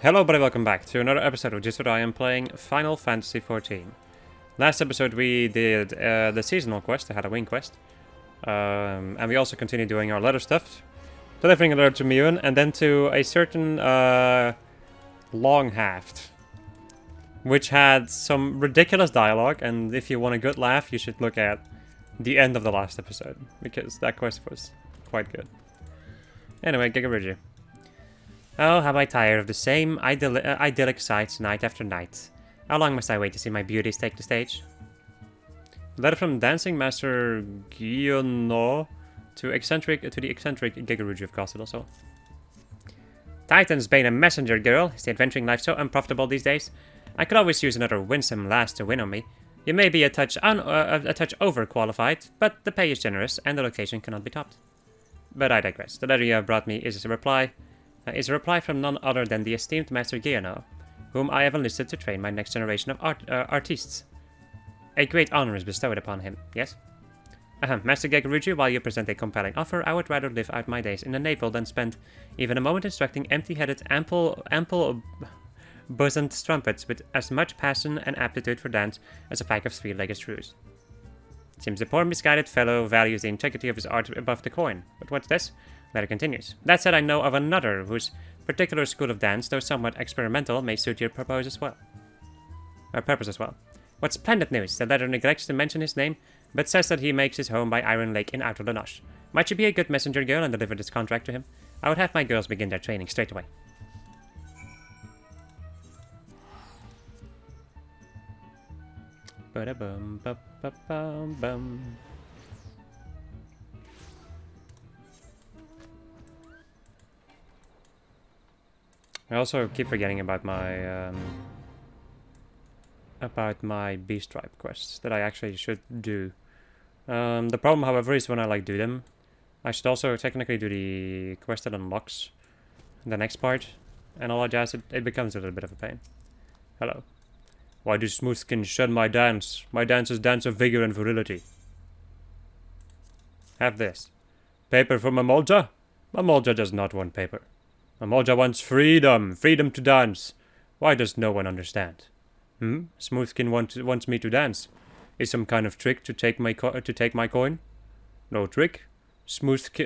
Hello everybody, welcome back to another episode of Just What I Am playing Final Fantasy XIV. Last episode we did the seasonal quest, the Halloween quest. And we also continued doing our letter stuff. Delivering a letter to Miyun and then to a certain Long-Haft. Which had some ridiculous dialogue, and if you want a good laugh you should look at the end of the last episode. Because that quest was quite good. Anyway, Gigaruji. Oh, how am I tired of the same idyllic sights night after night. How long must I wait to see my beauties take the stage? Letter from Dancing Master Giono to the eccentric Gigaruji of Castle. Titan's bane a messenger, girl. Is the adventuring life so unprofitable these days? I could always use another winsome lass to win on me. You may be a touch overqualified, but the pay is generous and the location cannot be topped. But I digress. The letter you have brought me is a reply from none other than the esteemed Master Giono, whom I have enlisted to train my next generation of artistes. A great honor is bestowed upon him, yes? Master Gigaruji, while you present a compelling offer, I would rather live out my days in the navel than spend even a moment instructing empty-headed, ample-bosomed strumpets with as much passion and aptitude for dance as a pack of three-legged shrews. Seems the poor misguided fellow values the integrity of his art above the coin. But what's this? Letter continues. That said, I know of another whose particular school of dance, though somewhat experimental, may suit your purpose as well. What splendid news! The letter neglects to mention his name, but says that he makes his home by Iron Lake in Outer Lanoche. Might you be a good messenger girl and deliver this contract to him? I would have my girls begin their training straight away. Ba-da-bum, ba-ba-bum-bum. I also keep forgetting about my Beast Tribe quests that I actually should do. The problem, however, is when I do them, I should also technically do the quest that unlocks the next part, and all that jazz. It becomes a little bit of a pain. Hello. Why do smoothskins shun my dance? My dance is dance of vigor and virility. Have this. Paper for Mamolja? Mamolja does not want paper. Mamolja wants freedom. Freedom to dance. Why does no one understand? Smoothskin wants me to dance. Is some kind of trick to take my coin? No trick. Smoothskin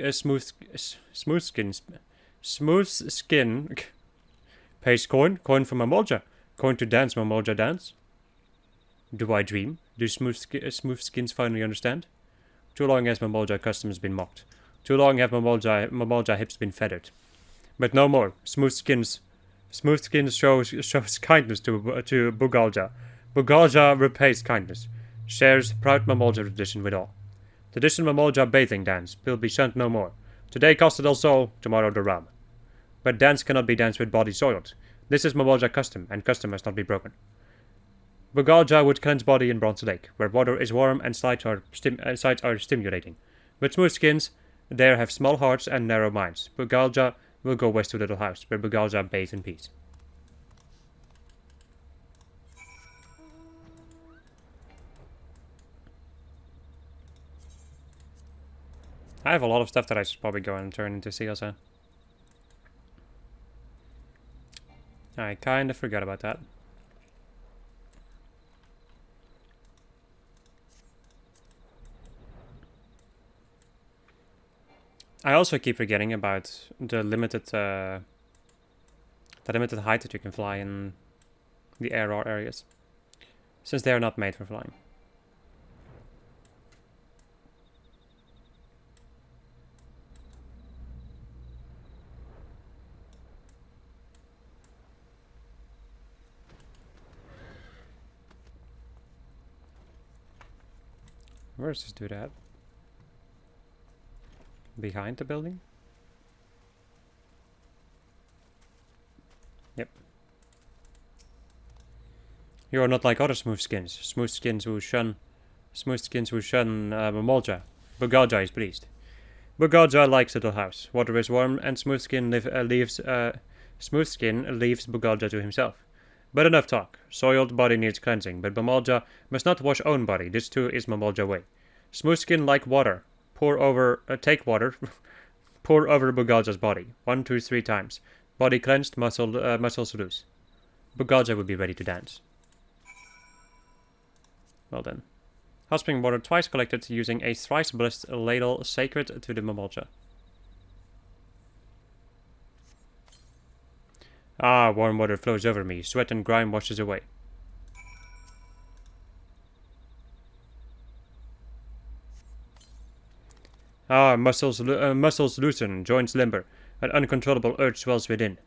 pays coin for Mamolja. Coin to dance, Mamolja dance. Do I dream? Do smoothskins finally understand? Too long has Mamolja customs been mocked. Too long have Mamolja hips been feathered. But no more. Smoothskins shows kindness to Bugalja. Bugalja repays kindness. Shares proud Mamolja tradition with all. Traditional Mamolja bathing dance will be shunned no more. Today Costa del Sol, tomorrow the Ram. But dance cannot be danced with body soiled. This is Mamolja custom, and custom must not be broken. Bugalja would cleanse body in Bronze Lake, where water is warm and sights are stimulating. But smoothskins, there have small hearts and narrow minds. Bugalja will go west to Little House, where Bugalja bathe in peace. I have a lot of stuff that I should probably go and turn into seals, huh? I kinda forgot about that. I also keep forgetting about the limited height that you can fly in the air areas, since they are not made for flying. Where's this dude at? Behind the building? Yep. You are not like other smoothskins. Smoothskins who shun Mamolja. Bugalja is pleased. Bugalja likes Little House. Water is warm, and Smoothskin leaves Bugalja to himself. But enough talk. Soiled body needs cleansing, but Mamolja must not wash own body. This too is Mamolja way. Smoothskin like water. Take water, pour over Bugalja's body. 1, 2, 3 times. Body cleansed, muscles loose. Bugalja will be ready to dance. Well then. Hot spring water twice collected using a thrice blessed ladle sacred to the Momalja. Ah, warm water flows over me. Sweat and grime washes away. Ah, muscles loosen, joints limber. An uncontrollable urge swells within.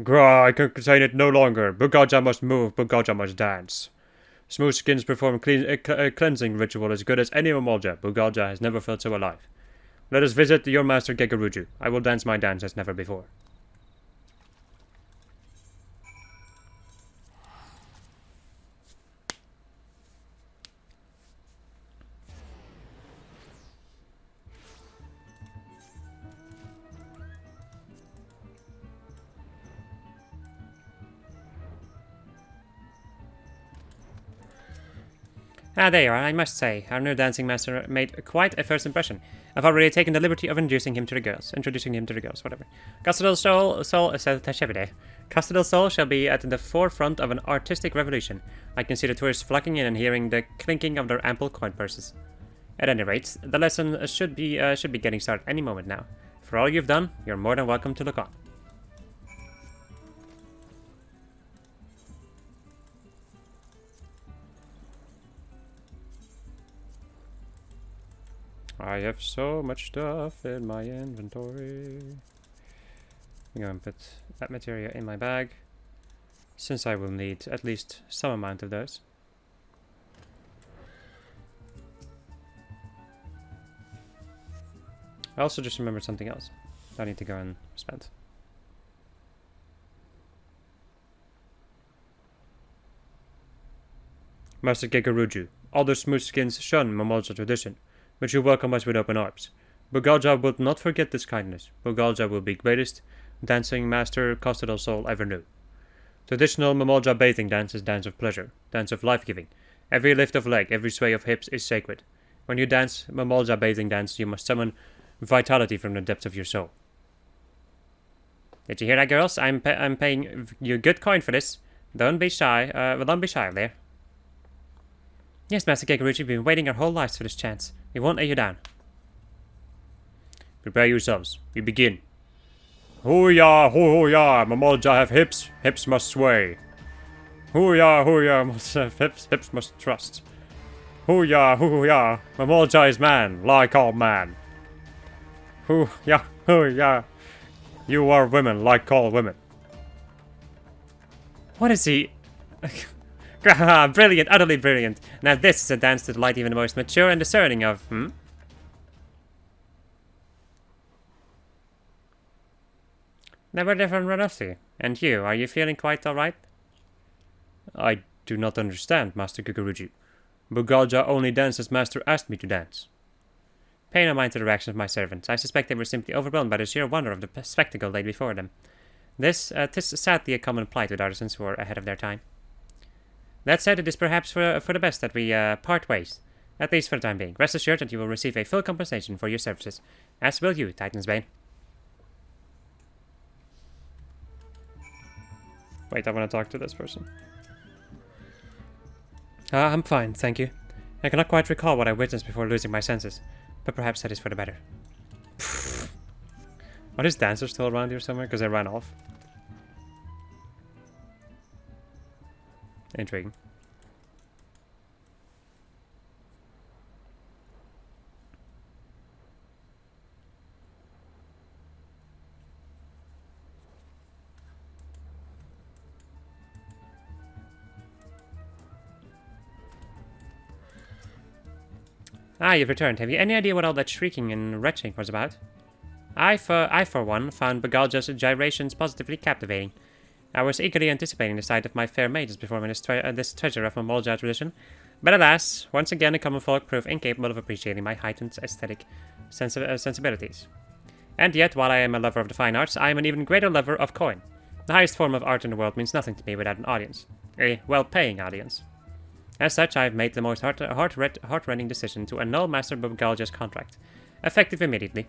Grah, I can contain it no longer. Bugalja must move, Bugalja must dance. Smooth skins perform a cleansing ritual as good as any Momalja. Bugalja has never felt so alive. Let us visit your master Gegaruju. I will dance my dance as never before. Ah, there you are. I must say, our new dancing master made quite a first impression. I've already taken the liberty of introducing him to the girls, whatever. Custodal Soul shall be at the forefront of an artistic revolution. I can see the tourists flocking in and hearing the clinking of their ample coin purses. At any rate, the lesson should be getting started any moment now. For all you've done, you're more than welcome to look on. I have so much stuff in my inventory. I'm going to put that material in my bag, since I will need at least some amount of those. I also just remembered something else I need to go and spend. Master Gegaruju, all the smooth skins shun Momalja tradition, but you welcome us with open arms. Bugalja will not forget this kindness. Bugalja will be greatest dancing master Custodal Soul ever knew. Traditional Momalja bathing dance is dance of pleasure, dance of life-giving. Every lift of leg, every sway of hips is sacred. When you dance Momalja bathing dance, you must summon vitality from the depths of your soul. Did you hear that, girls? I'm paying you good coin for this. Don't be shy. Don't be shy there. Yes, Master Gegaruju, we've been waiting our whole lives for this chance. We won't lay you down. Prepare yourselves. We begin. Hoo-yah, hoo-yah, Momalja have hips, hips must sway. Hoo-yah, hoo-yah, must have hips, hips must trust. Hoo-yah, hoo-yah, Momalja is man, like all man. Hoo-yah, hoo-yah, you are women, like all women. What is he? Brilliant, utterly brilliant. Now this is a dance to delight even the most mature and discerning of, Never different Ranofti. And you, are you feeling quite alright? I do not understand, Master Gegaruju. Bugalja only danced as Master asked me to dance. Pay no mind to the reaction of my servants. I suspect they were simply overwhelmed by the sheer wonder of the spectacle laid before them. Tis sadly a common plight with artisans who are ahead of their time. That said, it is perhaps for the best that we part ways, at least for the time being. Rest assured that you will receive a full compensation for your services, as will you, Titan's Bane. Wait, I want to talk to this person. I'm fine, thank you. I cannot quite recall what I witnessed before losing my senses, but perhaps that is for the better. Are these dancers still around here somewhere? Because they ran off. Intriguing. Ah, you've returned. Have you any idea what all that shrieking and retching was about? I, for one, found Bugalja's gyrations positively captivating. I was eagerly anticipating the sight of my fair maidens performing this treasure of Momalja tradition, but alas, once again the common folk prove incapable of appreciating my heightened aesthetic sensibilities. And yet, while I am a lover of the fine arts, I am an even greater lover of coin. The highest form of art in the world means nothing to me without an audience. A well-paying audience. As such, I have made the most heart-rending decision to annul Master Bubgalja's contract, effective immediately.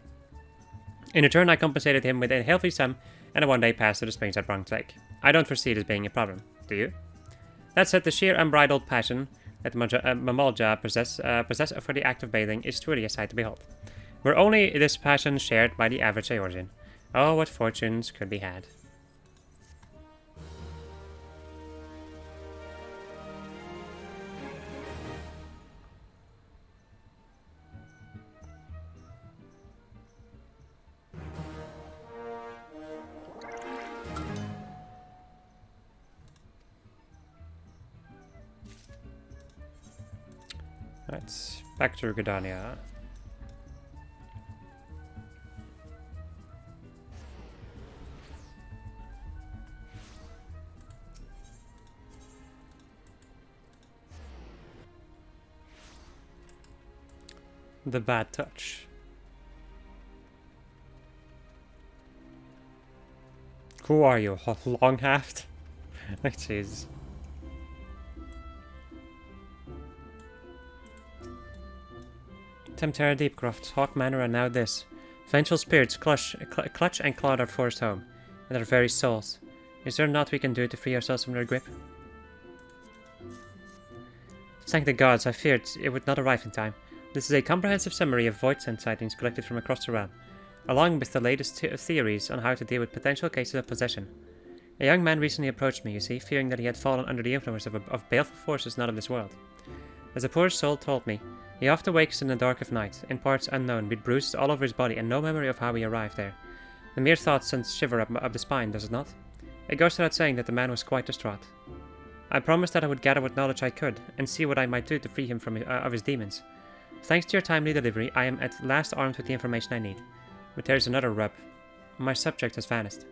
In return, I compensated him with a healthy sum and a one-day pass to the springs at Bronx Lake. I don't foresee it as being a problem, do you? That said, the sheer unbridled passion that Momaal possess for the act of bathing is truly a sight to behold. Were only this passion shared by the average Eorzean. Oh, what fortunes could be had. Right, back to Gridania. The bad touch. Who are you? Long-haft? Like, jeez. Tempterra Deepcroft, Hawk Manor, and now this. Vengeful spirits clutch and claw our forced home, and our very souls. Is there naught we can do to free ourselves from their grip? Thank the gods, I feared it would not arrive in time. This is a comprehensive summary of void scent sightings collected from across the realm, along with the latest theories on how to deal with potential cases of possession. A young man recently approached me, you see, fearing that he had fallen under the influence of baleful forces not of this world. As the poor soul told me, he often wakes in the dark of night, in parts unknown, with bruises all over his body and no memory of how he arrived there. The mere thought sends a shiver up the spine, does it not? It goes without saying that the man was quite distraught. I promised that I would gather what knowledge I could, and see what I might do to free him from of his demons. Thanks to your timely delivery, I am at last armed with the information I need. But there is another rub. My subject has vanished.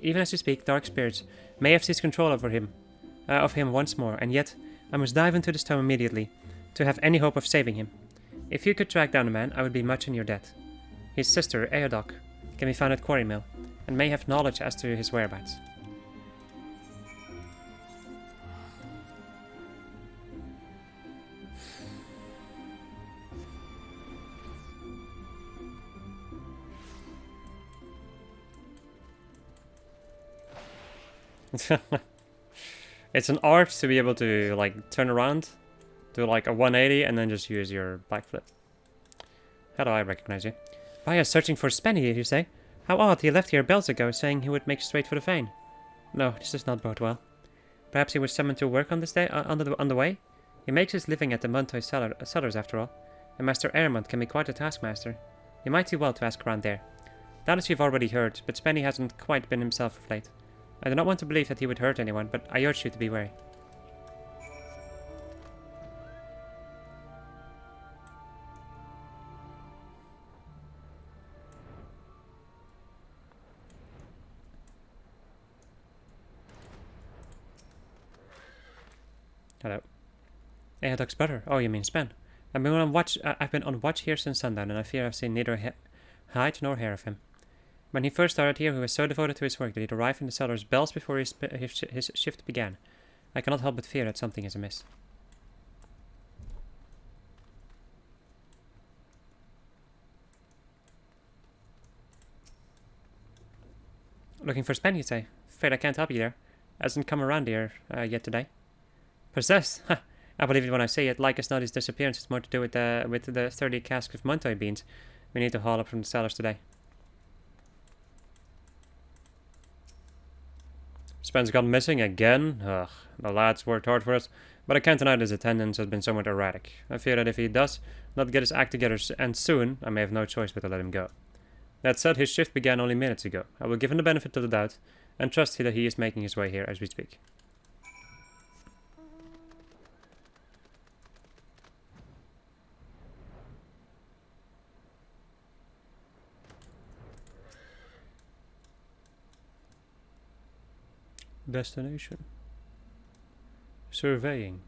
Even as you speak, dark spirits may have seized control of him once more, and yet I must dive into the stone immediately to have any hope of saving him. If you could track down the man, I would be much in your debt. His sister, Eodoc, can be found at Quarry Mill, and may have knowledge as to his whereabouts. It's an art to be able to, like, turn around, do like a 180, and then just use your backflip. How do I recognize you? By searching for Spenny, you say? How odd, he left here bells ago, saying he would make straight for the vein. No, this does not bode well. Perhaps he was summoned to work on this day, on the way? He makes his living at the Montoy cellars, after all, and Master Ehrmont can be quite a taskmaster. You might do well to ask around there. Doubtless you've already heard, but Spenny hasn't quite been himself of late. I do not want to believe that he would hurt anyone, but I urge you to be wary. Hello. Eodoc's brother. Oh, you mean Spen. I've been on watch here since sundown, and I fear I've seen neither hide nor hair of him. When he first started here, he was so devoted to his work that he'd arrive in the cellars bells before his shift began. I cannot help but fear that something is amiss. Looking for Spen, you say? Afraid I can't help you there. Hasn't come around here yet today. Possessed? Ha! I believe it when I say it. Like as not, his disappearance has more to do with the 30 casks of Montoy beans we need to haul up from the cellars today. Spen's gone missing again? Ugh, the lad's worked hard for us, but I can't deny his attendance has been somewhat erratic. I fear that if he does not get his act together and soon, I may have no choice but to let him go. That said, his shift began only minutes ago. I will give him the benefit of the doubt, and trust that he is making his way here as we speak. Destination. Surveying.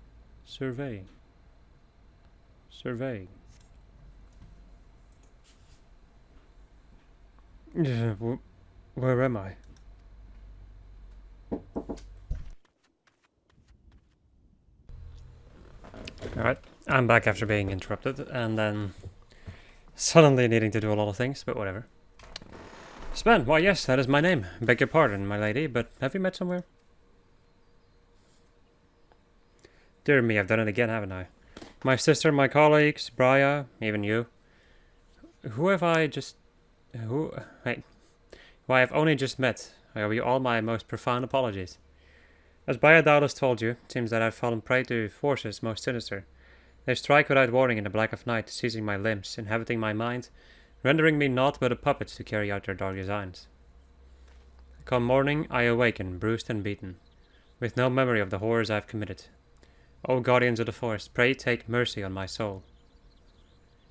Surveying. Surveying. Where am I? Alright, I'm back after being interrupted, and then suddenly needing to do a lot of things, but whatever. Sven, why yes, that is my name. Beg your pardon, my lady, but have we met somewhere? Dear me, I've done it again, haven't I? My sister, my colleagues, Briar, even you. Who have I just... who... Hey. Who I have only just met. I owe you all my most profound apologies. As Briar doubtless told you, it seems that I've fallen prey to forces most sinister. They strike without warning in the black of night, seizing my limbs, inhabiting my mind, rendering me naught but a puppet to carry out their dark designs. Come morning, I awaken, bruised and beaten, with no memory of the horrors I have committed. O guardians of the forest, pray take mercy on my soul.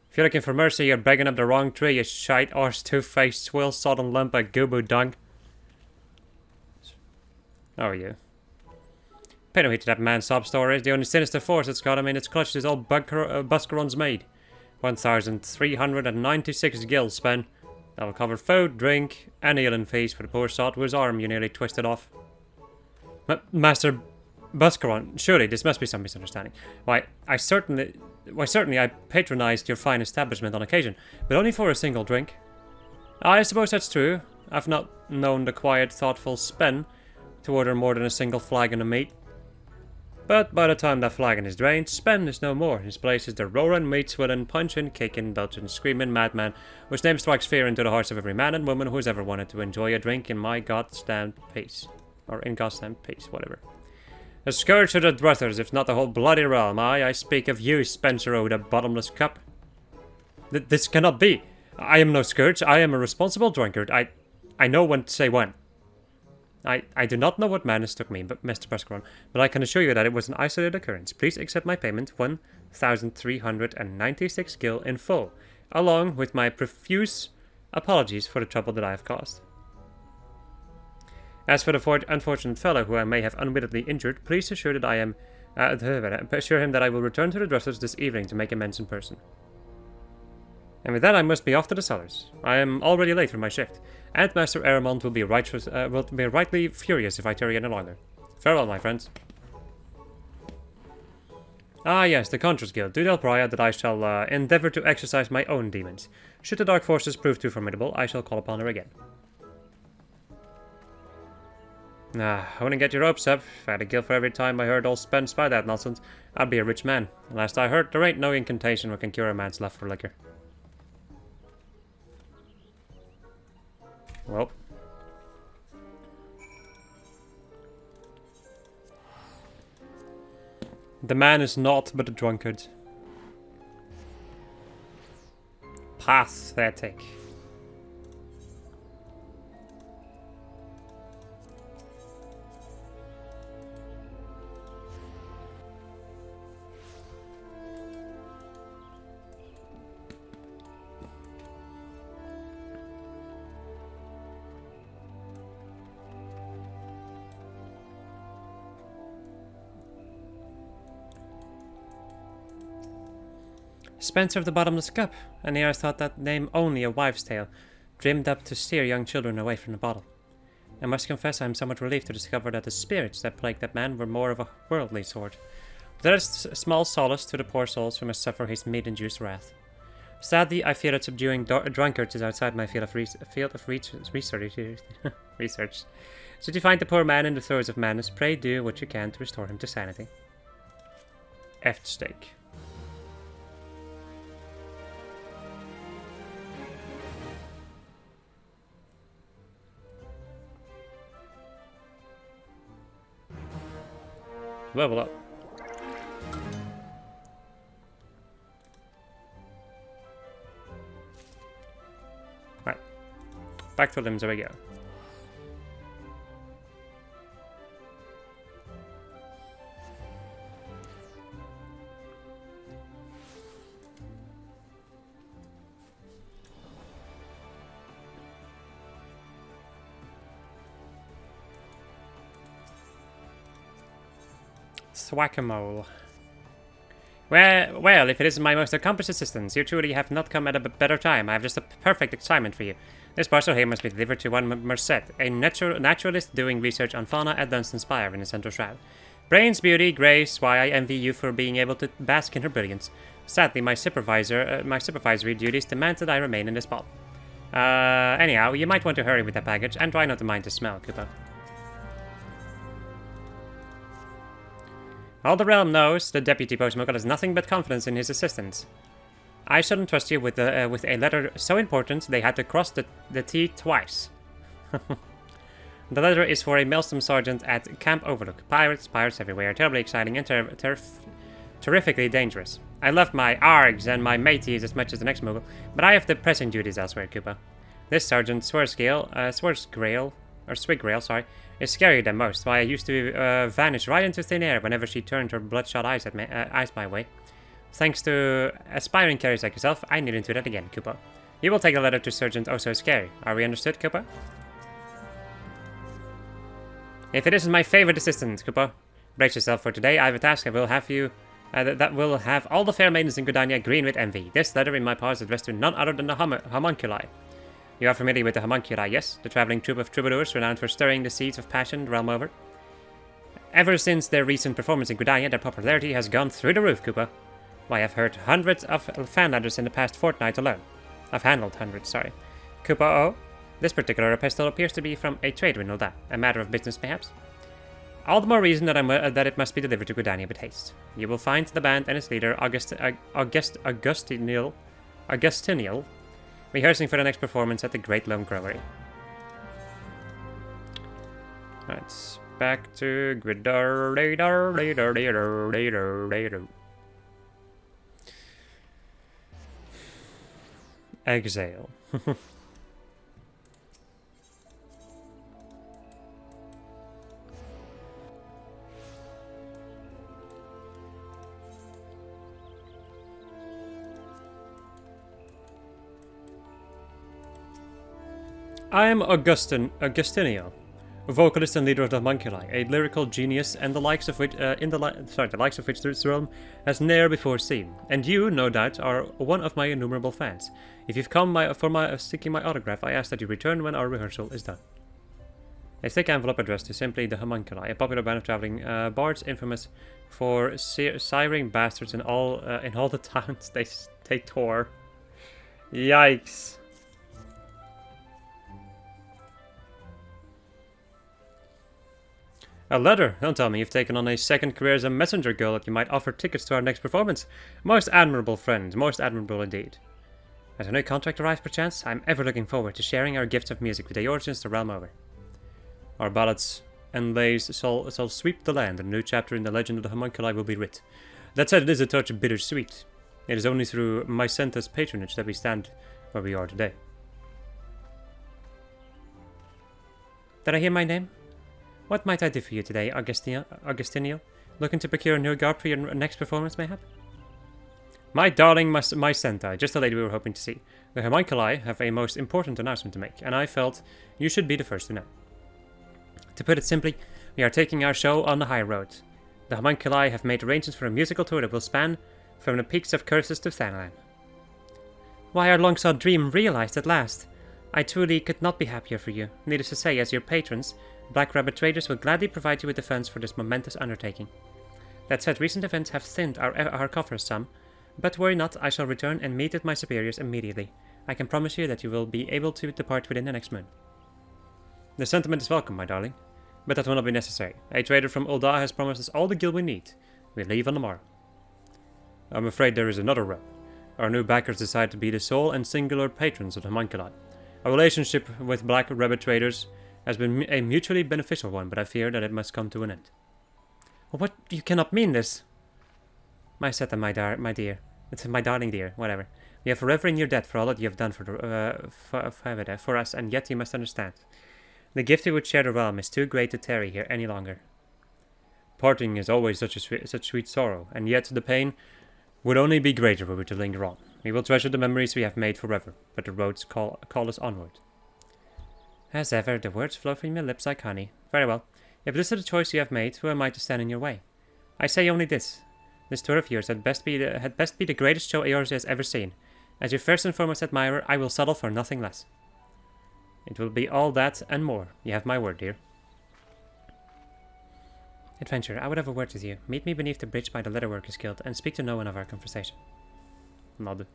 If you're looking for mercy, you're begging up the wrong tree, you shite arse two-faced swill-sodden lump of goobo dung. How are you? Pay no heed to that man's sob stories. The only sinister force that's got him in its clutch is old Buscaron's maid. 1,396 gills spent. That'll cover food, drink, and healing fees for the poor sot whose arm you nearly twisted off. Master Buscaron, surely this must be some misunderstanding. Why, certainly I patronized your fine establishment on occasion, but only for a single drink. I suppose that's true. I've not known the quiet, thoughtful Spen to order more than a single flagon of meat. But by the time that flagon is drained, Spen is no more. His place is the roaring, meat-swilling, punching, kicking, belching, screaming madman, whose name strikes fear into the hearts of every man and woman who has ever wanted to enjoy a drink in my goddamn peace. Or in goddamn peace, whatever. A scourge to the druthers, if not the whole bloody realm. I speak of you, Spencer o' the bottomless cup. This cannot be. I am no scourge. I am a responsible drunkard. I know when to say when. I do not know what madness took me, but Mr. Buscaron, but I can assure you that it was an isolated occurrence. Please accept my payment, 1,396 gil in full, along with my profuse apologies for the trouble that I have caused. As for the unfortunate fellow who I may have unwittingly injured, please assure that assure him that I will return to the dressers this evening to make amends in person. And with that, I must be off to the cellars. I am already late for my shift, and Master Aramond will be rightly furious if I tarry any longer. Farewell, my friends. Ah yes, the Contras Guild. Do tell Briar that I shall endeavour to exercise my own demons. Should the dark forces prove too formidable, I shall call upon her again. I wouldn't get your hopes up. If I had a guild for every time I heard all Spen spy that nonsense, I'd be a rich man. Last I heard, there ain't no incantation that can cure a man's love for liquor. Well. The man is naught but a drunkard. Pathetic. Spencer of the Bottomless Cup, and here I thought that name only a wives' tale, dreamed up to steer young children away from the bottle. I must confess I am somewhat relieved to discover that the spirits that plagued that man were more of a worldly sort. But that is small solace to the poor souls who must suffer his meat-induced wrath. Sadly, I fear that subduing drunkards is outside my field of research. Should you find the poor man in the throes of madness, pray do what you can to restore him to sanity. Eft steak. Level up. Right. Back to limbs, there we go. Whack-a-mole. Well, if it isn't my most accomplished assistants, you truly have not come at a better time. I have just a perfect assignment for you. This parcel here must be delivered to one Merced, a naturalist doing research on fauna at Dunstan Spire in the Central Shroud. Brains, beauty, grace, why I envy you for being able to bask in her brilliance. Sadly, my supervisory duties demand that I remain in this ball. Anyhow, you might want to hurry with that package, and try not to mind the smell, Koopa. All the realm knows the deputy postmaster has nothing but confidence in his assistants. I shouldn't trust you with a letter so important they had to cross the T twice. The letter is for a Maelstrom sergeant at Camp Overlook. Pirates everywhere, terribly exciting and terrifically dangerous. I love my args and my mateys as much as the next Moogle, but I have the pressing duties elsewhere, Koopa. This sergeant, Swiggrail, is scarier than most, why I used to vanish right into thin air whenever she turned her bloodshot eyes my way. Thanks to aspiring carriers like yourself, I needn't do that again, Koopa. You will take the letter to Sergeant Oh So Scary. Are we understood, Koopa? If it isn't my favorite assistant, Koopa, brace yourself for today. I have a task that will have all the fair maidens in Gridania green with envy. This letter in my paws is addressed to none other than the homunculi. You are familiar with the homunculi, yes? The traveling troupe of troubadours renowned for stirring the seeds of passion the realm over. Ever since their recent performance in Gridania, their popularity has gone through the roof, Koopa. Why, I've heard hundreds of fan letters in the past fortnight alone. I've handled hundreds, sorry. Koopa oh? This particular epistle appears to be from a trade window, a matter of business, perhaps. All the more reason that it must be delivered to Gridania with haste. You will find the band and its leader, Augustinial, rehearsing for the next performance at the Great Lone Growery. Let's back to Exhale. I am Augustinio, vocalist and leader of the homunculi, a lyrical genius, and the likes of which this realm has ne'er before seen. And you, no doubt, are one of my innumerable fans. If you've come seeking my autograph, I ask that you return when our rehearsal is done. A thick envelope addressed to simply the homunculi, a popular band of traveling bards infamous for siring bastards in all the towns they tour. Yikes. A letter? Don't tell me you've taken on a second career as a messenger girl that you might offer tickets to our next performance. Most admirable friend, most admirable indeed. Has a new contract arrived perchance? I'm ever looking forward to sharing our gifts of music with the origins the realm over. Our ballads and lays shall sweep the land, and a new chapter in the legend of the homunculi will be writ. That said, it is a touch bittersweet. It is only through Mycenta's patronage that we stand where we are today. Did I hear my name? What might I do for you today, Augustinio? Looking to procure a new garb for your next performance, mayhap? My darling Mycenta, just the lady we were hoping to see. The homunculi have a most important announcement to make, and I felt you should be the first to know. To put it simply, we are taking our show on the high road. The homunculi have made arrangements for a musical tour that will span from the peaks of Curses to Thanalan. Why, our long-sought dream realized at last. I truly could not be happier for you. Needless to say, as your patrons, Black Rabbit Traders will gladly provide you with the funds for this momentous undertaking. That said, recent events have thinned our coffers some, but worry not, I shall return and meet with my superiors immediately. I can promise you that you will be able to depart within the next moon. The sentiment is welcome, my darling, but that will not be necessary. A trader from Ul'dah has promised us all the gil we need. We leave on the morrow. I'm afraid there is another rub. Our new backers decide to be the sole and singular patrons of the homunculi. Our relationship with Black Rabbit Traders has been a mutually beneficial one, but I fear that it must come to an end. What? You cannot mean this. Mycenta, my dear. It's my darling dear, whatever. We are forever in your debt for all that you have done for us, and yet you must understand. The gift we would share the realm is too great to tarry here any longer. Parting is always such sweet sorrow, and yet the pain would only be greater were we to linger on. We will treasure the memories we have made forever, but the roads call us onward. As ever, the words flow from your lips like honey. Very well. If this is the choice you have made, who am I to stand in your way? I say only this. This tour of yours had best be the greatest show Eorzea has ever seen. As your first and foremost admirer, I will settle for nothing less. It will be all that and more. You have my word, dear. Adventure, I would have a word with you. Meet me beneath the bridge by the Leatherworkers Guild and speak to no one of our conversation. Nod.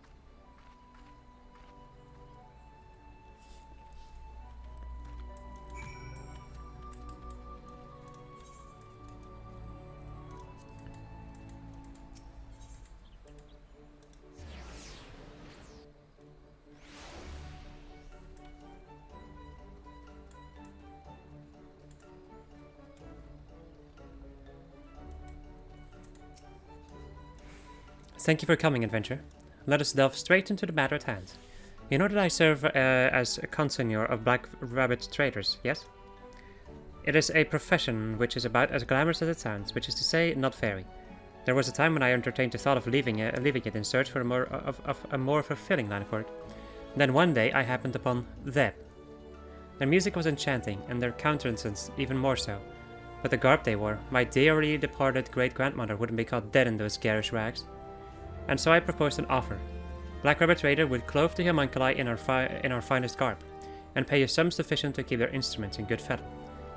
Thank you for coming, Adventure. Let us delve straight into the matter at hand. You know that I serve as a consignor of Black Rabbit traders, yes? It is a profession which is about as glamorous as it sounds, which is to say, not very. There was a time when I entertained the thought of leaving it in search for a more fulfilling line of work. Then one day I happened upon them. Their music was enchanting, and their countenances even more so. But the garb they wore, my dearly departed great-grandmother wouldn't be caught dead in those garish rags. And so I proposed an offer. Black Rabbit Trader would clothe the homunculi in our finest garb, and pay a sum sufficient to keep their instruments in good fettle.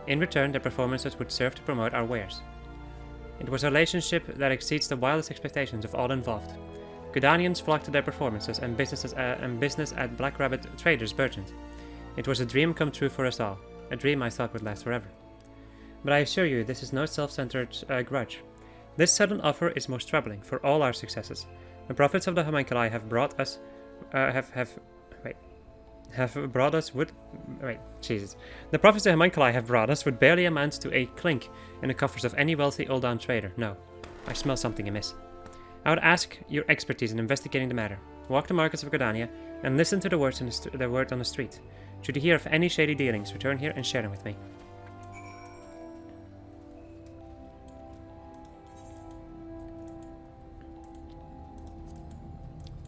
In return, their performances would serve to promote our wares. It was a relationship that exceeds the wildest expectations of all involved. Gudanians flocked to their performances, and business at Black Rabbit Traders burgeoned. It was a dream come true for us all, a dream I thought would last forever. But I assure you, this is no self-centered grudge. This sudden offer is most troubling for all our successes. The profits of the homunculi have brought us The profits the homunculi have brought us would barely amount to a clink in the coffers of any wealthy old-down trader. No, I smell something amiss. I would ask your expertise in investigating the matter. Walk the markets of Gordania and listen to the word on the street. Should you hear of any shady dealings, return here and share them with me.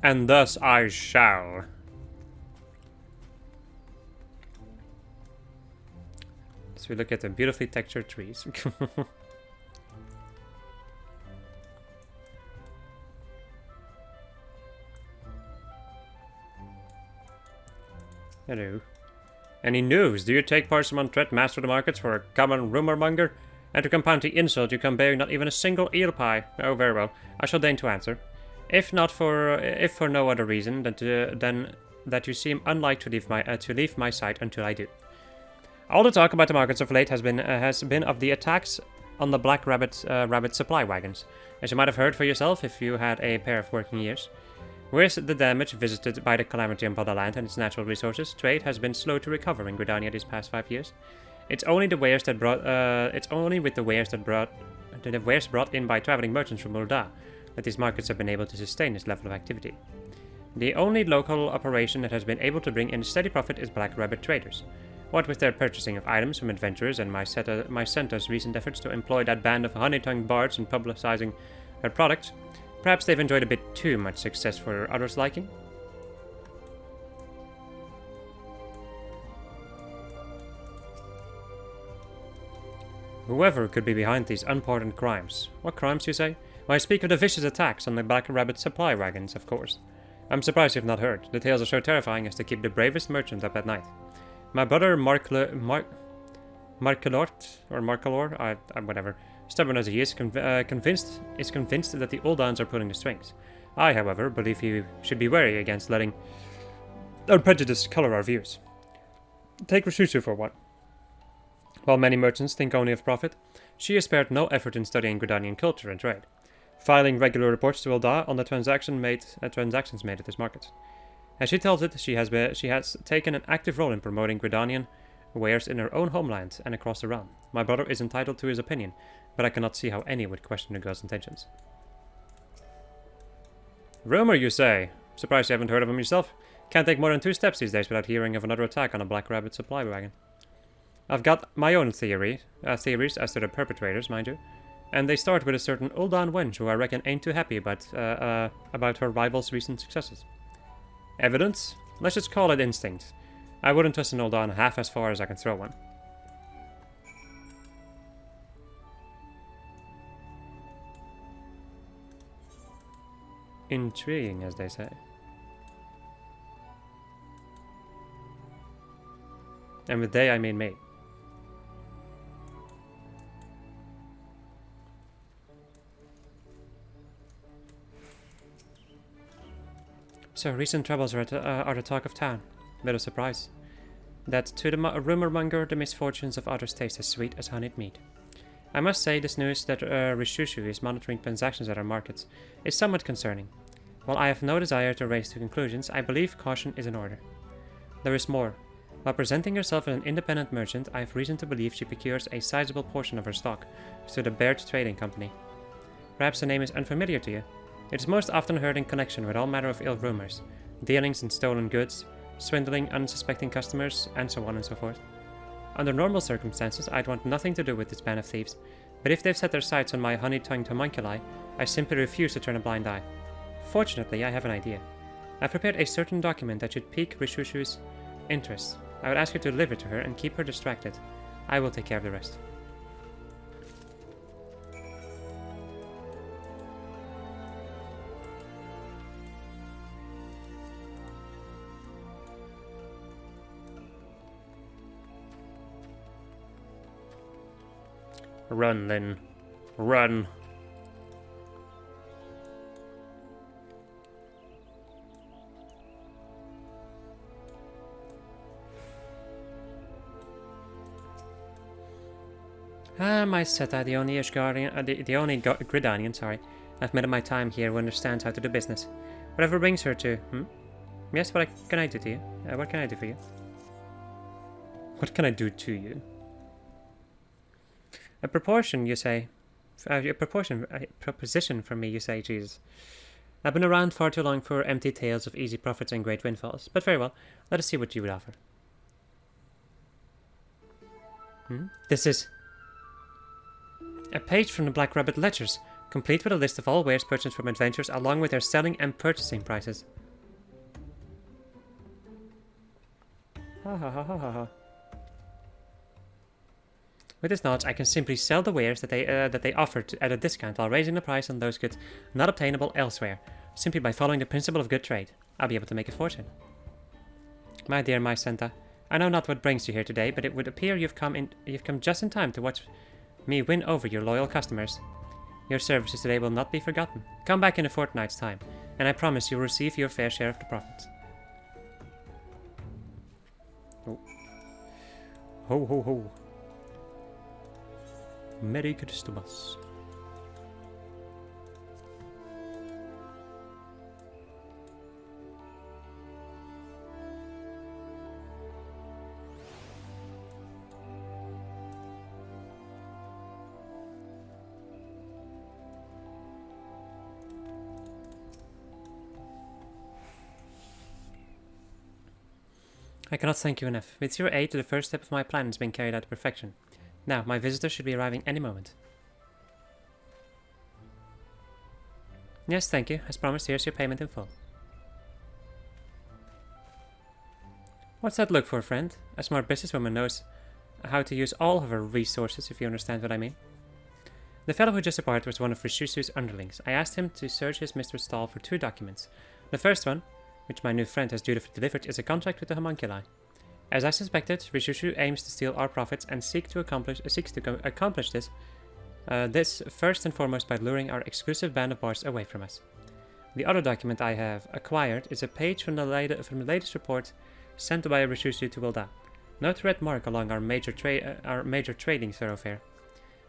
And thus I shall. So we look at the beautifully textured trees. Hello. Any news? Do you take Parsimon Threat, master of the markets, for a common rumor monger? And to compound the insult, you come bearing not even a single eel pie. Oh, very well. I shall deign to answer. If for no other reason than that you seem unlike to leave my sight until I do. All the talk about the markets of late has been of the attacks on the Black Rabbit supply wagons, as you might have heard for yourself if you had a pair of working ears. With the damage visited by the calamity on Badaland and its natural resources, trade has been slow to recover in Gridania these past 5 years. It's only with the wares brought in by traveling merchants from Mulda that these markets have been able to sustain this level of activity. The only local operation that has been able to bring in a steady profit is Black Rabbit Traders. What with their purchasing of items from adventurers and my center's recent efforts to employ that band of honey-tongued bards in publicizing their products, perhaps they've enjoyed a bit too much success for others' liking. Whoever could be behind these unpardoned crimes. What crimes, you say? Well, I speak of the vicious attacks on the Black Rabbit supply wagons, of course. I'm surprised you've not heard. The tales are so terrifying as to keep the bravest merchant up at night. My brother Markelort, whatever, stubborn as he is, convinced that the old downs are pulling the strings. I, however, believe he should be wary against letting our prejudice color our views. Take Rashushu for one. While many merchants think only of profit, she has spared no effort in studying Gridanian culture and trade, filing regular reports to Ulda on the transactions made at this market. As she tells it, she has taken an active role in promoting Gridanian wares in her own homeland and across the realm. My brother is entitled to his opinion, but I cannot see how any would question the girl's intentions. Rumor, you say? Surprised you haven't heard of him yourself? Can't take more than 2 steps these days without hearing of another attack on a Black Rabbit supply wagon. I've got my own theories as to the perpetrators, mind you, and they start with a certain Uldan wench who I reckon ain't too happy about her rival's recent successes. Evidence? Let's just call it instinct. I wouldn't trust an Uldan half as far as I can throw one. Intriguing, as they say. And with they, I mean me. So, recent troubles are the talk of town. Bit of surprise. That to the rumor monger, the misfortunes of others taste as sweet as honeyed mead. I must say, this news that Rishushu is monitoring transactions at our markets is somewhat concerning. While I have no desire to race to conclusions, I believe caution is in order. There is more. While presenting herself as an independent merchant, I have reason to believe she procures a sizable portion of her stock through the Baird Trading Company. Perhaps the name is unfamiliar to you. It is most often heard in connection with all manner of ill rumors, dealings in stolen goods, swindling unsuspecting customers, and so on and so forth. Under normal circumstances, I'd want nothing to do with this band of thieves, but if they've set their sights on my honey-tongued homunculi, I simply refuse to turn a blind eye. Fortunately, I have an idea. I've prepared a certain document that should pique Rishushu's interest. I would ask you to deliver it to her and keep her distracted. I will take care of the rest. Run, Lynn. Run. My Seta, the only Gridanian, I've met in my time here who understands how to do business. Whatever brings her to, Yes, what can I do to you? What can I do for you? What can I do to you? A proposition for me, you say, Jesus. I've been around far too long for empty tales of easy profits and great windfalls, but very well, let us see what you would offer. This is a page from the Black Rabbit Ledgers, complete with a list of all wares purchased from adventurers along with their selling and purchasing prices. Ha ha ha ha ha. With this knowledge, I can simply sell the wares that they offer at a discount while raising the price on those goods not obtainable elsewhere, simply by following the principle of good trade. I'll be able to make a fortune. My dear Mycenta, I know not what brings you here today, but it would appear you've come just in time to watch me win over your loyal customers. Your services today will not be forgotten. Come back in a fortnight's time, and I promise you'll receive your fair share of the profits. Oh. Ho ho ho. Merry Christmas. I cannot thank you enough. With your aid, the first step of my plan has been carried out to perfection. Now, my visitor should be arriving any moment. Yes, thank you. As promised, here's your payment in full. What's that look for, friend? A smart businesswoman knows how to use all of her resources, if you understand what I mean. The fellow who just departed was one of Rishusu's underlings. I asked him to search his mistress' stall for 2 documents. The first one, which my new friend has dutifully delivered, is a contract with the homunculi. As I suspected, Rishushu aims to steal our profits and seeks to accomplish this first and foremost by luring our exclusive band of bards away from us. The other document I have acquired is a page from the latest report sent by Rishushu to Wilda. Note red mark along our major trading thoroughfare.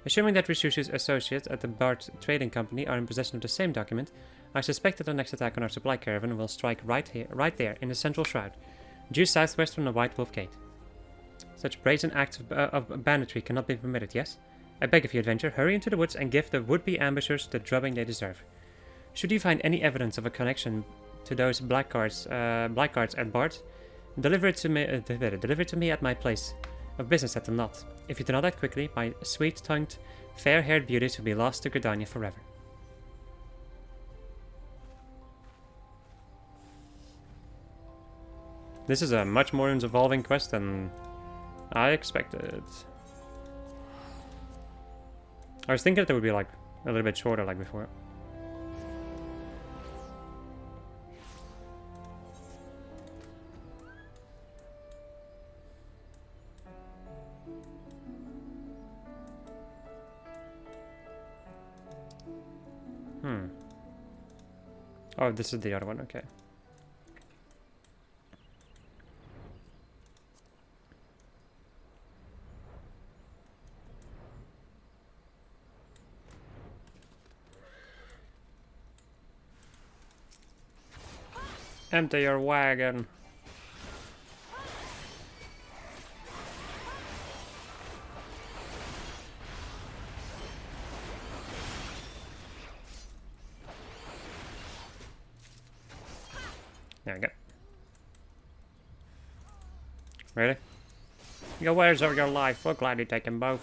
Assuming that Rishushu's associates at the Bard Trading Company are in possession of the same document, I suspect that the next attack on our supply caravan will strike right there in the central shroud, due southwest from the White Wolf Gate. Such brazen acts of banditry cannot be permitted, yes? I beg of you, adventurer, hurry into the woods and give the would-be ambushers the drubbing they deserve. Should you find any evidence of a connection to those blackguards at Bard, deliver it to me at my place of business at the Knot. If you do not act quickly, my sweet-tongued, fair-haired beauties will be lost to Gridania forever. This is a much more involving quest than I expected. I was thinking that it would be like a little bit shorter like before. Oh, this is the other one, okay. Empty your wagon. There we go. Really? Your wares are your life. We'll gladly take them both.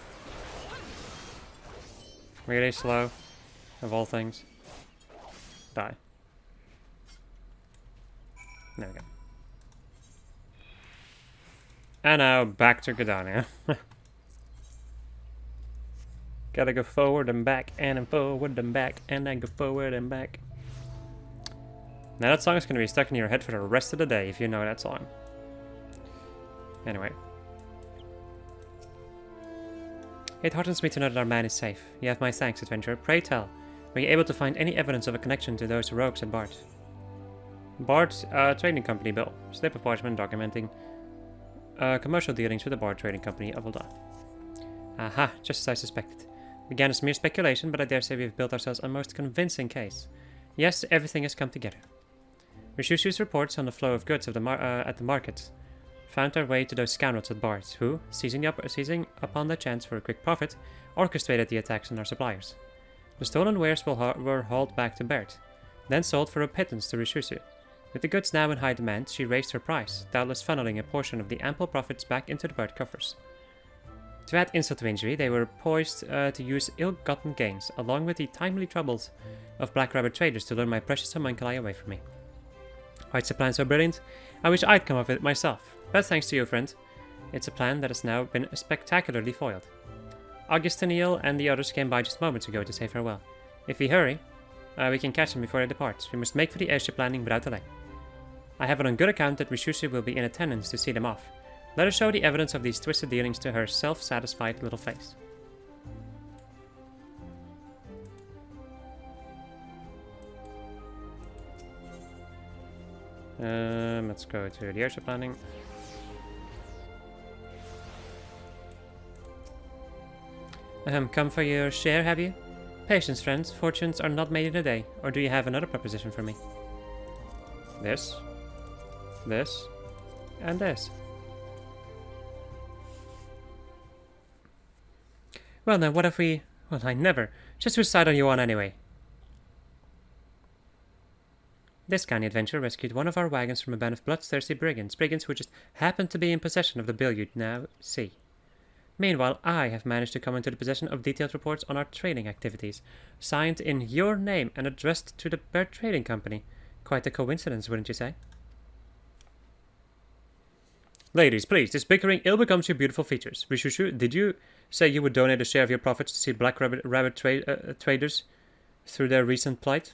Really slow, of all things. Die. There we go. And now back to Gdania. Gotta go forward and back, and then forward and back, and then go forward and back. Now that song is gonna be stuck in your head for the rest of the day if you know that song. Anyway. It heartens me to know that our man is safe. You have my thanks, adventurer. Pray tell, were you able to find any evidence of a connection to those rogues at Bart? Bart Trading Company bill. Slip of parchment documenting commercial dealings with the Bart Trading Company of Ul'dah. Aha, just as I suspected. Began as mere speculation, but I dare say we've built ourselves a most convincing case. Yes, everything has come together. Rishushu's reports on the flow of goods of the at the market found their way to those scoundrels at Bart, who, seizing upon the chance for a quick profit, orchestrated the attacks on our suppliers. The stolen wares were hauled back to Bert, then sold for a pittance to Rishushu. With the goods now in high demand, she raised her price, doubtless funneling a portion of the ample profits back into the Bert coffers. To add insult to injury, they were poised to use ill-gotten gains, along with the timely troubles of Black Rabbit traders to lure my precious homunculi away from me. Why's the plan so brilliant? I wish I'd come up with it myself, but thanks to you, friend. It's a plan that has now been spectacularly foiled. Augustiniel and the others came by just moments ago to say farewell. If we hurry, we can catch them before they depart. We must make for the airship landing without delay. I have it on good account that Rishushu will be in attendance to see them off. Let us show the evidence of these twisted dealings to her self-satisfied little face. Let's go to the airship landing. Come for your share, have you? Patience, friends. Fortunes are not made in a day. Or do you have another proposition for me? This, and this. Well now, what if we... Well, I never. Just whose side are you on anyway? This canny adventurer rescued one of our wagons from a band of bloodthirsty brigands who just happened to be in possession of the bill you now see. Meanwhile, I have managed to come into the possession of detailed reports on our trading activities, signed in your name and addressed to the Bert Trading Company. Quite a coincidence, wouldn't you say? Ladies, please, this bickering ill becomes your beautiful features. Rishushu, did you say you would donate a share of your profits to see Black Rabbit traders through their recent plight?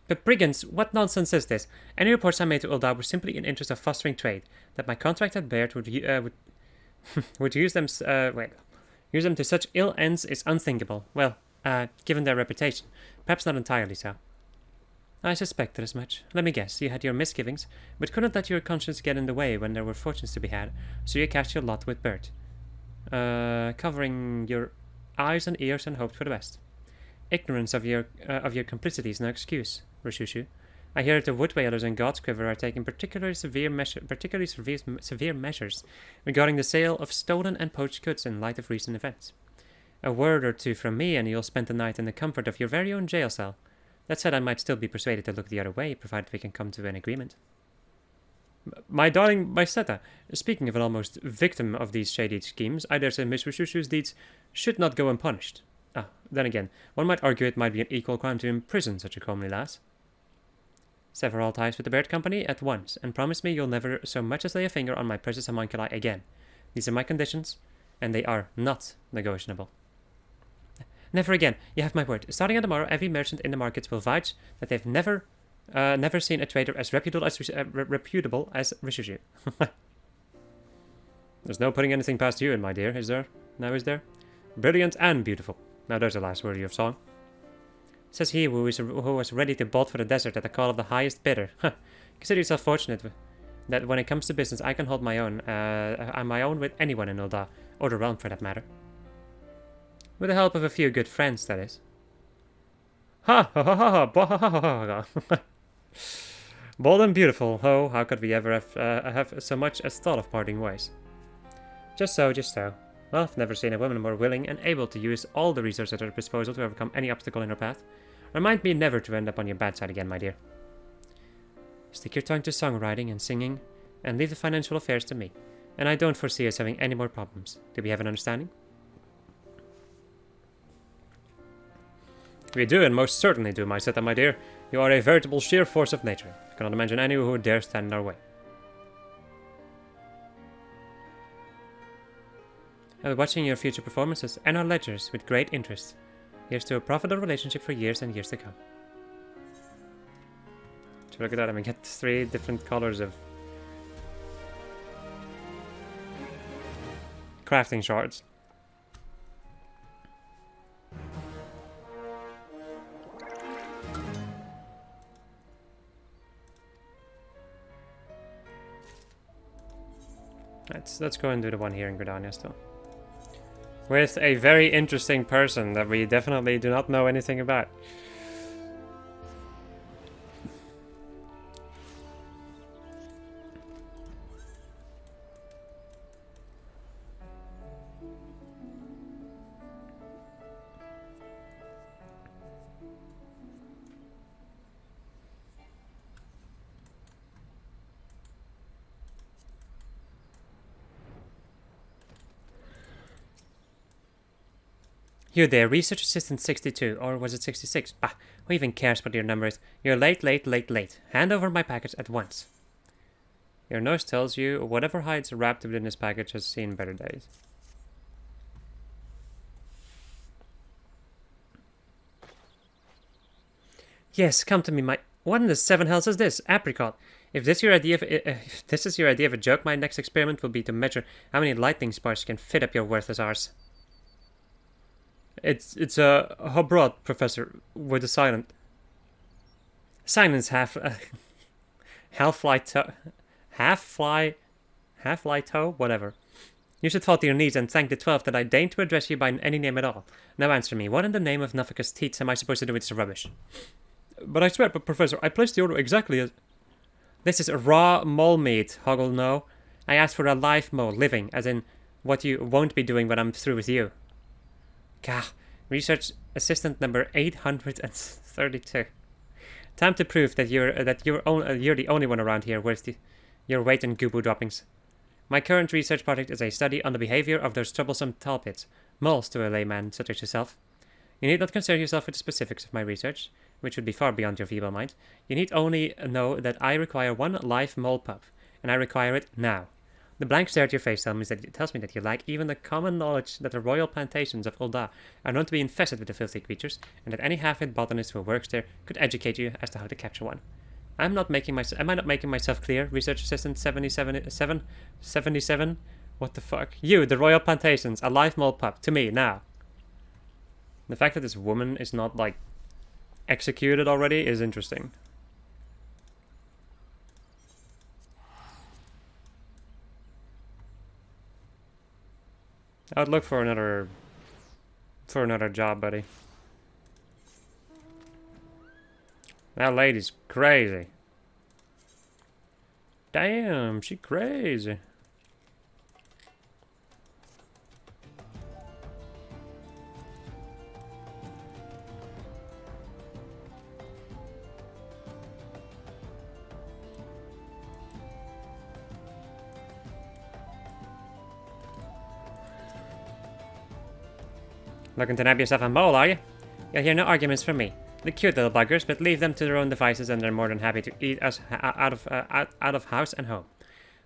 But brigands, what nonsense is this? Any reports I made to Ul'dah were simply in interest of fostering trade. That my contract at Baird would use them to such ill ends is unthinkable. Well, given their reputation, perhaps not entirely so. I suspected as much. Let me guess, you had your misgivings, but couldn't let your conscience get in the way when there were fortunes to be had, so you cast your lot with Bert. Covering your eyes and ears and hoped for the best. Ignorance of your complicity is no excuse, Rishushu. I hear that the wood whalers and God's Quiver are taking particularly severe measures regarding the sale of stolen and poached goods in light of recent events. A word or two from me and you'll spend the night in the comfort of your very own jail cell. That said, I might still be persuaded to look the other way, provided we can come to an agreement. My darling Maiseta, speaking of an almost victim of these shady schemes, I dare say Miss Rishushu's deeds should not go unpunished. Then again, one might argue it might be an equal crime to imprison such a comely lass. Sever all ties with the Baird Company at once, and promise me you'll never so much as lay a finger on my precious homunculi again. These are my conditions, and they are not negotiable. Never again, you have my word. Starting at tomorrow, every merchant in the markets will vouch that they've never seen a trader as reputable as Rishushu. There's no putting anything past you, my dear, is there? Now is there? Brilliant and beautiful. Now there's a last worthy of song. Says he who was ready to bolt for the desert at the call of the highest bidder. Consider yourself fortunate that when it comes to business, I can hold my own. I'm my own with anyone in Ul'dah, or the realm for that matter. With the help of a few good friends, that is. Ha ha ha ha ha ha ha ha ha. Bold and beautiful. Oh, how could we ever have so much as thought of parting ways? Just so, just so. Well, I've never seen a woman more willing and able to use all the resources at her disposal to overcome any obstacle in her path. Remind me never to end up on your bad side again, my dear. Stick your tongue to songwriting and singing, and leave the financial affairs to me. And I don't foresee us having any more problems. Do we have an understanding? We do, and most certainly do, my Seta, my dear. You are a veritable sheer force of nature. I cannot imagine anyone who would dare stand in our way. I'll be watching your future performances and our ledgers with great interest. Here's to a profitable relationship for years and years to come. So look at that, I mean, get 3 different colors of crafting shards. Let's go and do the one here in Gridania still. With a very interesting person that we definitely do not know anything about. You there, Research Assistant 62, or was it 66? Bah, who even cares what your number is? You're late, late, late, late. Hand over my package at once. Your nose tells you whatever hides wrapped within this package has seen better days. Yes, come to me, my... What in the 7 hells is this? Apricot. If this is your idea of a joke, my next experiment will be to measure how many lightning sparks can fit up your worthless arse. It's a Hobrod, Professor, with a silent. Silence half-fly toe, whatever. You should fall to your knees and thank the 12 that I deigned to address you by any name at all. Now answer me, what in the name of Nufficus Teats am I supposed to do with this rubbish? But I swear, Professor, I placed the order exactly as... This is raw mole meat, Hoggle, no. I asked for a live mole, living, as in what you won't be doing when I'm through with you. Gah, Research Assistant number 832. Time to prove that you're the only one around here worth your weight in goo droppings. My current research project is a study on the behavior of those troublesome talpits, moles to a layman such as yourself. You need not concern yourself with the specifics of my research, which would be far beyond your feeble mind. You need only know that I require 1 live mole pup, and I require it now. The blank stare at your face tells me that you lack even the common knowledge that the royal plantations of Ul'dah are known to be infested with the filthy creatures, and that any half-wit botanist who works there could educate you as to how to capture one. Am I not making myself clear, Research Assistant 77? What the fuck? You, the royal plantations, a live mole pup, to me, now. The fact that this woman is not, like, executed already is interesting. I'd look for another job, buddy. That lady's crazy. Damn, she crazy. Looking to nab yourself a mole, are you? You'll hear no arguments from me. The cute little buggers, but leave them to their own devices and they're more than happy to eat us out of house and home.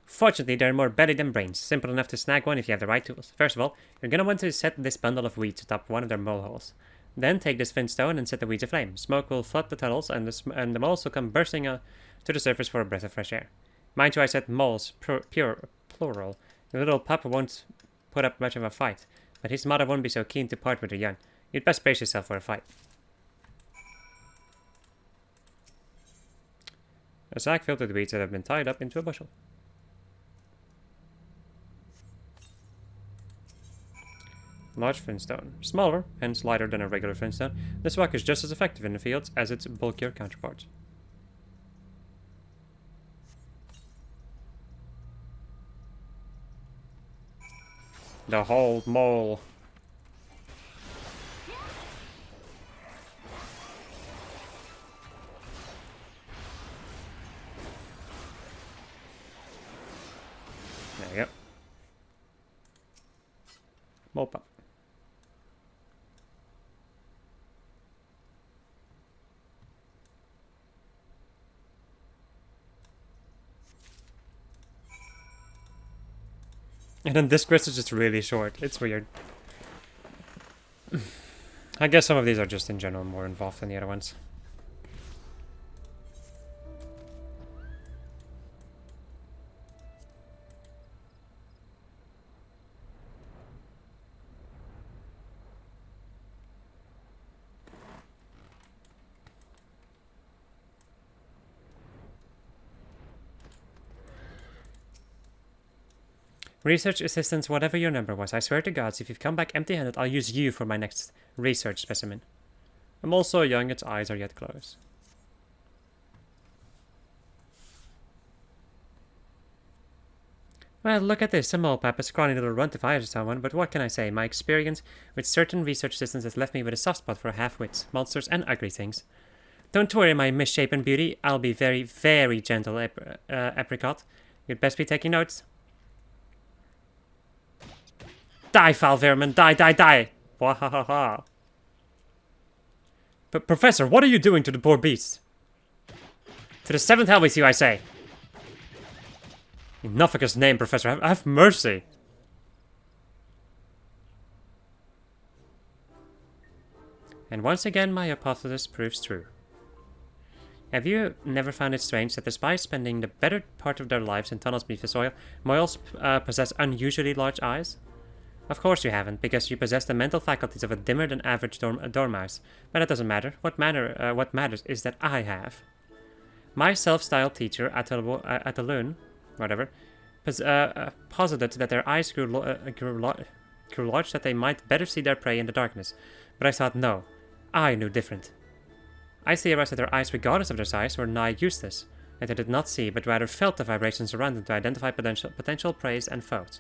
Fortunately, they're more belly than brains. Simple enough to snag one if you have the right tools. First of all, you're going to want to set this bundle of weeds atop one of their mole holes. Then take this flintstone and set the weeds aflame. Smoke will flood the tunnels and the moles will come bursting to the surface for a breath of fresh air. Mind you, I said moles, pure, plural. The little pup won't put up much of a fight, but his mother won't be so keen to part with her young. You'd best brace yourself for a fight. A sack filled with weeds that have been tied up into a bushel. Large flintstone. Smaller, hence lighter than a regular flintstone, this rock is just as effective in the fields as its bulkier counterparts. The whole mole. There you go. Mole pup. And then this quest is just really short. It's weird. I guess some of these are just in general more involved than the other ones. Research assistants, whatever your number was, I swear to gods, if you've come back empty-handed, I'll use you for my next research specimen. I'm also young, its eyes are yet closed. Well, look at this, a mole pup, a scrawny little runt if I was someone, but what can I say? My experience with certain research assistants has left me with a soft spot for half-wits, monsters, and ugly things. Don't worry, my misshapen beauty, I'll be very, very gentle, apricot. You'd best be taking notes. Die, foul vermin! Die, die, die! Wahahaha. But Professor, what are you doing to the poor beast? To the seventh hell with you, I say! In Nofika's name, Professor, have mercy! And once again, my hypothesis proves true. Have you never found it strange that despite spending the better part of their lives in tunnels beneath the soil, Moyals possess unusually large eyes? Of course you haven't, because you possess the mental faculties of a dimmer than average dormouse. But that doesn't matter. What matters is that I have. My self-styled teacher, Ataloon, whatever, posited that their eyes grew large that they might better see their prey in the darkness. But I thought, no, I knew different. I theorized that their eyes, regardless of their size, were nigh useless, that they did not see, but rather felt the vibrations around them to identify potential prey and foes.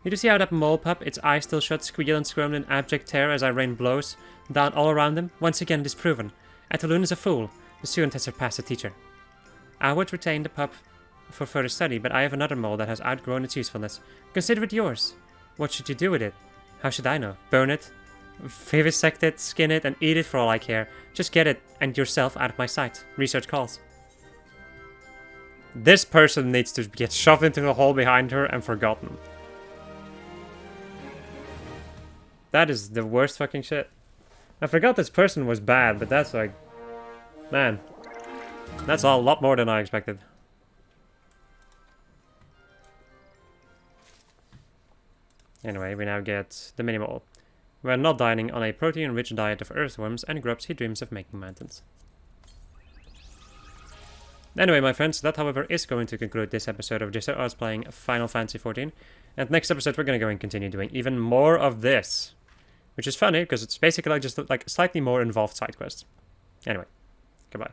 Did you see how that mole pup, its eyes still shut, squealed and squirmed in abject terror as I rained blows down all around him? Once again, it is proven. Ataloon is a fool. The student has surpassed the teacher. I would retain the pup for further study, but I have another mole that has outgrown its usefulness. Consider it yours. What should you do with it? How should I know? Burn it? Vivisect it, skin it, and eat it for all I care. Just get it and yourself out of my sight. Research calls. This person needs to get shoved into the hole behind her and forgotten. That is the worst fucking shit. I forgot this person was bad, but that's like... Man. That's a lot more than I expected. Anyway, we now get the minimal. When not dining on a protein-rich diet of earthworms and grubs, he dreams of making mountains. Anyway, my friends, that, however, is going to conclude this episode of just us playing Final Fantasy XIV. And next episode, we're going to go and continue doing even more of this. Which is funny, because it's basically just like a slightly more involved side quest. Anyway, goodbye.